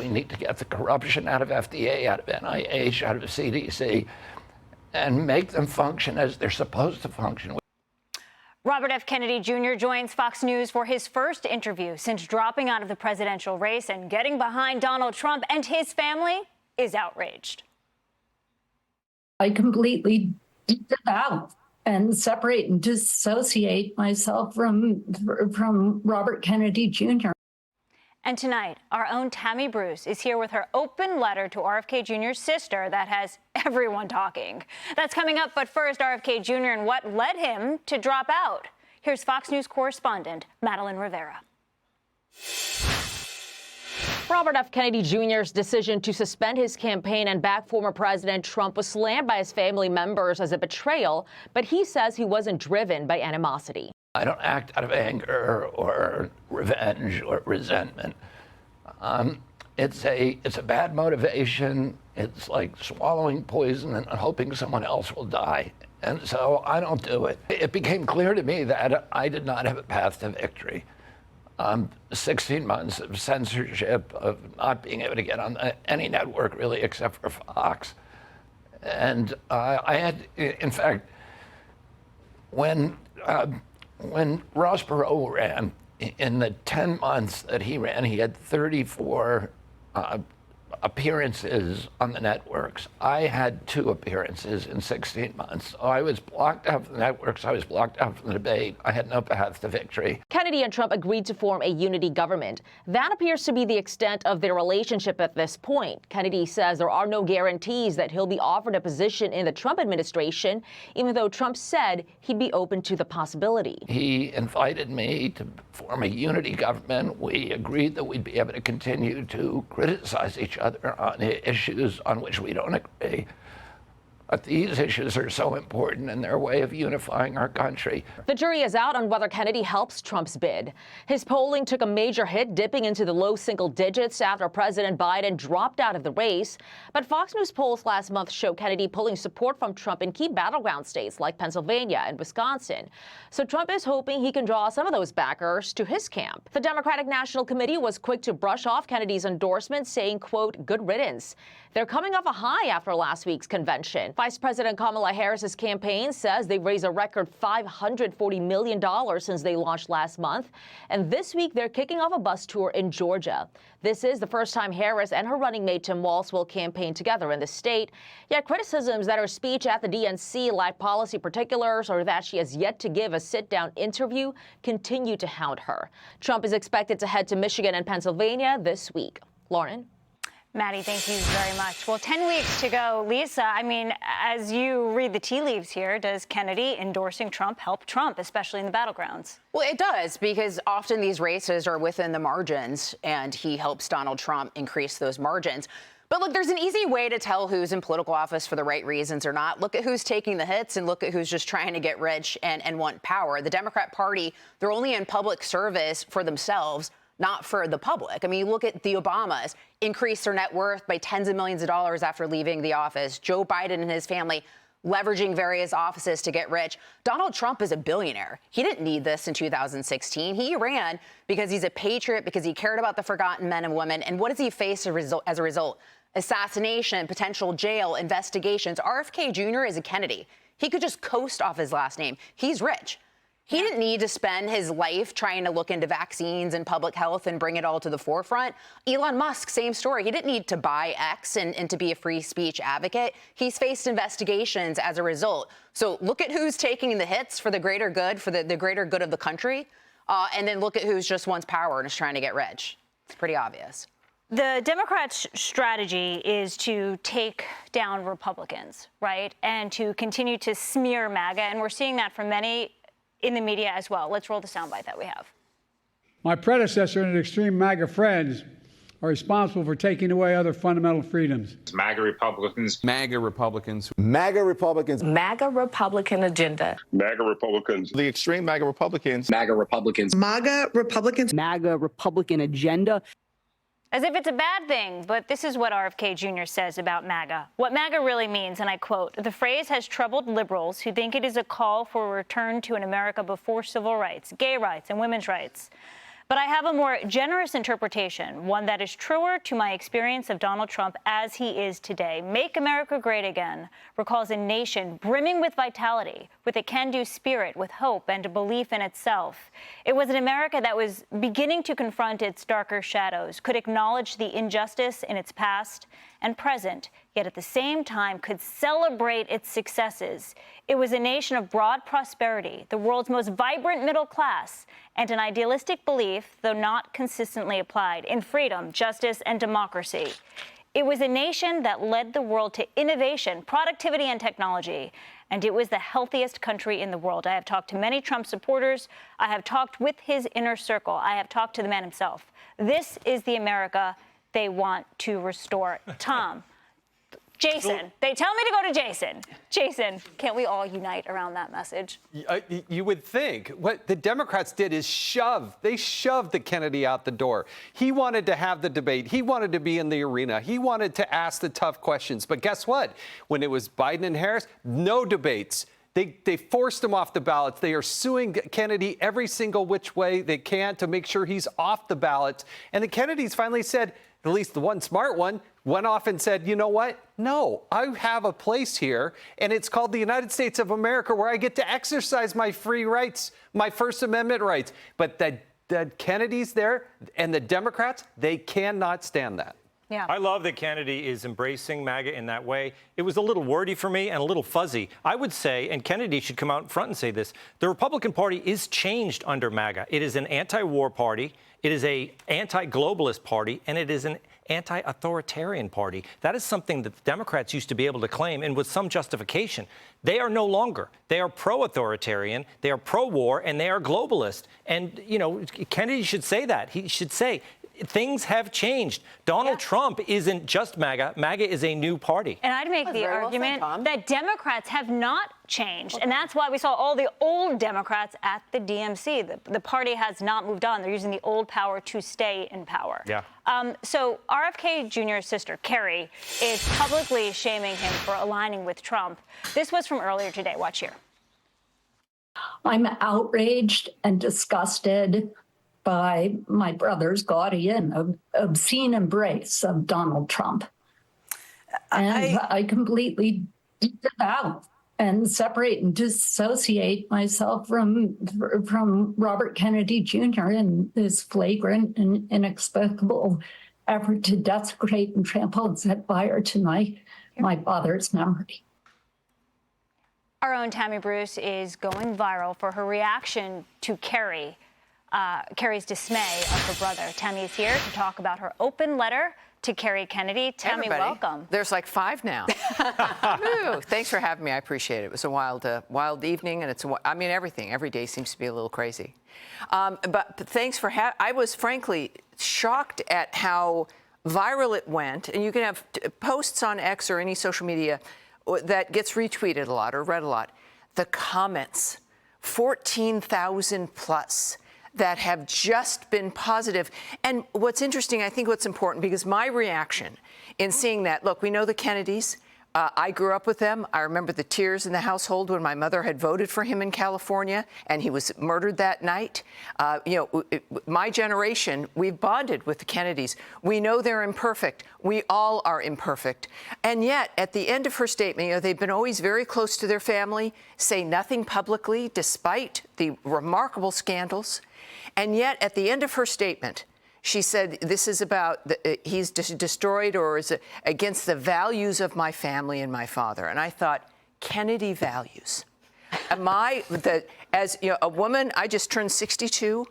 We need to get the corruption out of FDA, out of NIH, out of CDC, and make them function as they're supposed to function. Robert F. Kennedy Jr. joins Fox News for his first interview since dropping out of the presidential race and getting behind Donald Trump, and his family is outraged. I completely disavow and separate and dissociate myself from Robert Kennedy Jr. And tonight, our own Tammy Bruce is here with her open letter to RFK Jr.'s sister that has everyone talking. That's coming up, but first, RFK Jr. and what led him to drop out. Here's Fox News correspondent Madeline Rivera. Robert F. Kennedy Jr.'s decision to suspend his campaign and back former President Trump was slammed by his family members as a betrayal, but he says he wasn't driven by animosity. I don't act out of anger or revenge or resentment. It's a bad motivation. It's like swallowing poison and hoping someone else will die. And so I don't do it. It became clear to me that I did not have a path to victory. 16 months of censorship, of not being able to get on any network really except for Fox. And I had, in fact, when Ross Perot ran, in the 10 months that he ran, he had 34 appearances on the networks. I had 2 appearances in 16 months. So I was blocked out from the networks. I was blocked out from the debate. I had no path to victory. Kennedy and Trump agreed to form a unity government. That appears to be the extent of their relationship at this point. Kennedy says there are no guarantees that he'll be offered a position in the Trump administration, even though Trump said he'd be open to the possibility. He invited me to form a unity government. We agreed that we'd be able to continue to criticize each other on issues on which we don't agree. But these issues are so important in their way of unifying our country. The jury is out on whether Kennedy helps Trump's bid. His polling took a major hit, dipping into the low single digits after President Biden dropped out of the race. But Fox News polls last month show Kennedy pulling support from Trump in key battleground states like Pennsylvania and Wisconsin. So Trump is hoping he can draw some of those backers to his camp. The Democratic National Committee was quick to brush off Kennedy's endorsement, saying, quote, good riddance. They're coming off a high after last week's convention. Vice President Kamala Harris's campaign says they've raised a record $540 million since they launched last month. And this week, they're kicking off a bus tour in Georgia. This is the first time Harris and her running mate Tim Walz will campaign together in the state. Yet criticisms that her speech at the DNC lacked policy particulars or that she has yet to give a sit-down interview continue to hound her. Trump is expected to head to Michigan and Pennsylvania this week. Lauren? Maddie, thank you very much. Well, 10 weeks to go. Lisa, I mean, as you read the tea leaves here, does Kennedy endorsing Trump help Trump, especially in the battlegrounds? Well, it does, because often these races are within the margins, and he helps Donald Trump increase those margins. But look, there's an easy way to tell who's in political office for the right reasons or not. Look at who's taking the hits and look at who's just trying to get rich and want power. The Democrat Party, they're only in public service for themselves, not for the public. I mean, look at the Obamas, increased their net worth by tens of millions of dollars after leaving the office. Joe Biden and his family leveraging various offices to get rich. Donald Trump is a billionaire. He didn't need this in 2016. He ran because he's a patriot, because he cared about the forgotten men and women. And what does he face as a result? Assassination, potential jail, investigations. RFK Jr. is a Kennedy. He could just coast off his last name. He's rich. He didn't need to spend his life trying to look into vaccines and public health and bring it all to the forefront. Elon Musk, same story. He didn't need to buy X and to be a free speech advocate. He's faced investigations as a result. So look at who's taking the hits for the greater good, for the greater good of the country, and then look at who's just wants power and is trying to get rich. It's pretty obvious. The Democrats' strategy is to take down Republicans, right, and to continue to smear MAGA, and we're seeing that from many in the media as well. Let's roll the soundbite that we have. My predecessor and extreme MAGA friends are responsible for taking away other fundamental freedoms. MAGA Republicans. MAGA Republicans. MAGA Republicans. MAGA Republican agenda. MAGA Republicans. The extreme MAGA Republicans. MAGA Republicans. MAGA Republicans. MAGA Republican agenda. As if it's a bad thing, but this is what RFK Jr. says about MAGA. What MAGA really means, and I quote, "The phrase has troubled liberals who think it is a call for a return to an America before civil rights, gay rights, and women's rights. But I have a more generous interpretation, one that is truer to my experience of Donald Trump as he is today. Make America Great Again recalls a nation brimming with vitality, with a can-do spirit, with hope and a belief in itself. It was an America that was beginning to confront its darker shadows, could acknowledge the injustice in its past and present, yet at the same time could celebrate its successes. It was a nation of broad prosperity, the world's most vibrant middle class, and an idealistic belief, though not consistently applied, in freedom, justice, and democracy. It was a nation that led the world to innovation, productivity, and technology, and it was the healthiest country in the world. I have talked to many Trump supporters. I have talked with his inner circle. I have talked to the man himself. This is the America they want to restore. Tom, Jason, they tell me to go to Jason. Jason, can't we all unite around that message? You would think. What the Democrats did is they shoved the Kennedy out the door. He wanted to have the debate. He wanted to be in the arena. He wanted to ask the tough questions. But guess what? When it was Biden and Harris, no debates. They forced him off the ballots. They are suing Kennedy every single which way they can to make sure he's off the ballot. And the Kennedys finally said, at least the one smart one, went off and said, you know what? No, I have a place here, and it's called the United States of America, where I get to exercise my free rights, my First Amendment rights. But the Kennedys there and the Democrats, they cannot stand that. Yeah. I love that Kennedy is embracing MAGA in that way. It was a little wordy for me and a little fuzzy. I would say, and Kennedy should come out in front and say this, the Republican Party is changed under MAGA. It is an anti-war party. It is an anti-globalist party, and it is an anti-authoritarian party. That is something that the Democrats used to be able to claim, and with some justification. They are no longer. They are pro-authoritarian, they are pro-war, and they are globalist. And, you know, Kennedy should say that. He should say, things have changed. Donald Trump isn't just MAGA. MAGA is a new party. And I'd make the argument that Democrats have not changed. And that's why we saw all the old Democrats at the DMC. The party has not moved on. They're using the old power to stay in power. Yeah. So RFK Jr.'s sister, Carrie, is publicly shaming him for aligning with Trump. This was from earlier today. Watch here. I'm outraged and disgusted by my brother's gaudy and obscene embrace of Donald Trump. And I completely disavow and separate and dissociate myself from Robert Kennedy Jr. in this flagrant and inexplicable effort to desecrate and trample and set fire to my father's memory. Our own Tammy Bruce is going viral for her reaction to Carrie's dismay of her brother. Tammy is here to talk about her open letter to Kerry Kennedy. Tammy, welcome. There's like 5 now. Thanks for having me. I appreciate it. It was a wild evening, and everything. Every day seems to be a little crazy. But thanks for I was frankly shocked at how viral it went. And you can have posts on X or any social media that gets retweeted a lot or read a lot. The comments, 14,000 plus. That have just been positive. And what's interesting, I think what's important, because my reaction in seeing that, look, we know the Kennedys. I grew up with them. I remember the tears in the household when my mother had voted for him in California and he was murdered that night. My generation, we've bonded with the Kennedys. We know they're imperfect. We all are imperfect. And yet, at the end of her statement, they've been always very close to their family, say nothing publicly, despite the remarkable scandals. And yet, at the end of her statement, she said, this is about, he's destroyed or is against the values of my family and my father. And I thought, Kennedy values. As a woman, I just turned 62.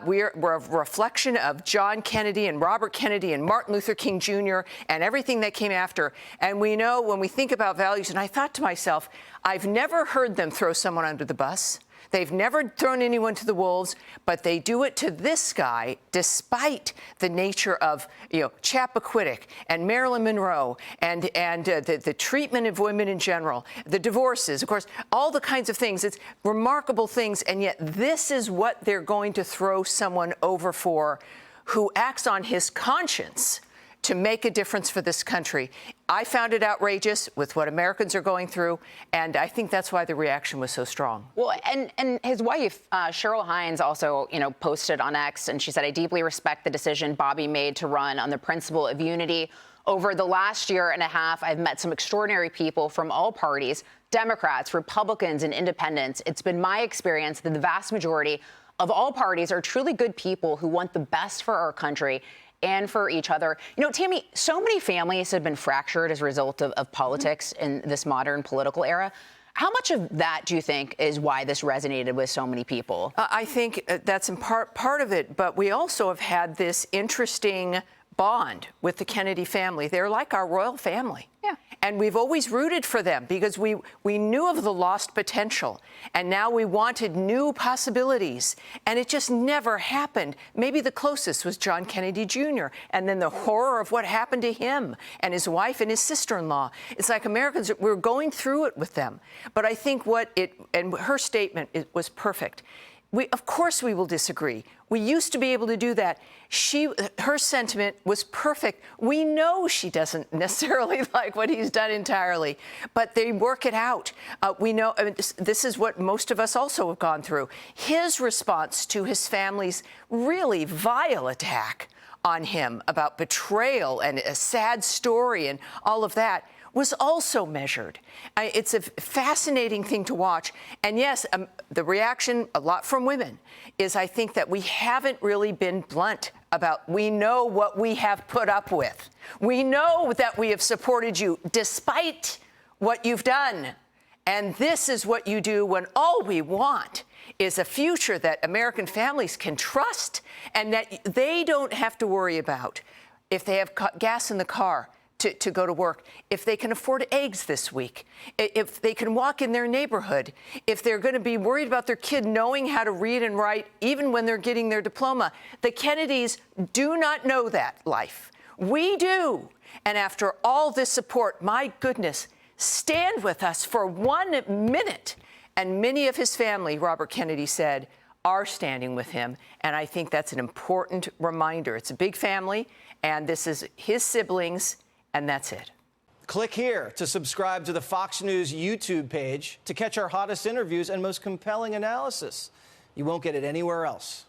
We're a reflection of John Kennedy and Robert Kennedy and Martin Luther King Jr. and everything that came after. And we know when we think about values, and I thought to myself, I've never heard them throw someone under the bus. They've never thrown anyone to the wolves, but they do it to this guy despite the nature of, Chappaquiddick and Marilyn Monroe and the treatment of women in general, the divorces, of course, all the kinds of things. It's remarkable things, and yet this is what they're going to throw someone over for who acts on his conscience to make a difference for this country. I found it outrageous with what Americans are going through, and I think that's why the reaction was so strong. Well, and his wife, Cheryl Hines, also, posted on X, and she said, I deeply respect the decision Bobby made to run on the principle of unity. Over the last year and a half, I've met some extraordinary people from all parties, Democrats, Republicans, and independents. It's been my experience that the vast majority of all parties are truly good people who want the best for our country and for each other. Tammy, so many families have been fractured as a result of politics in this modern political era. How much of that do you think is why this resonated with so many people? I think that's in part of it, but we also have had this interesting bond with the Kennedy family. They're like our royal family. Yeah. And we've always rooted for them because we knew of the lost potential, and now we wanted new possibilities, and it just never happened. Maybe the closest was John Kennedy Jr., and then the horror of what happened to him and his wife and his sister-in-law. It's like Americans, we're going through it with them. But I think and her statement was perfect. Of course we will disagree. We used to be able to do that. Her sentiment was perfect. We know she doesn't necessarily like what he's done entirely, but they work it out. We know this is what most of us also have gone through. His response to his family's really vile attack on him about betrayal and a sad story and all of that was also measured. It's a fascinating thing to watch. And yes, the reaction, a lot from women, is I think that we haven't really been blunt about, we know what we have put up with. We know that we have supported you despite what you've done. And this is what you do when all we want is a future that American families can trust and that they don't have to worry about if they have gas in the car to go to work, if they can afford eggs this week, if they can walk in their neighborhood, if they're going to be worried about their kid knowing how to read and write even when they're getting their diploma. The Kennedys do not know that life. We do. And after all this support, my goodness, stand with us for 1 minute. And many of his family, Robert Kennedy said, are standing with him. And I think that's an important reminder. It's a big family, and this is his siblings. And that's it. Click here to subscribe to the Fox News YouTube page to catch our hottest interviews and most compelling analysis. You won't get it anywhere else.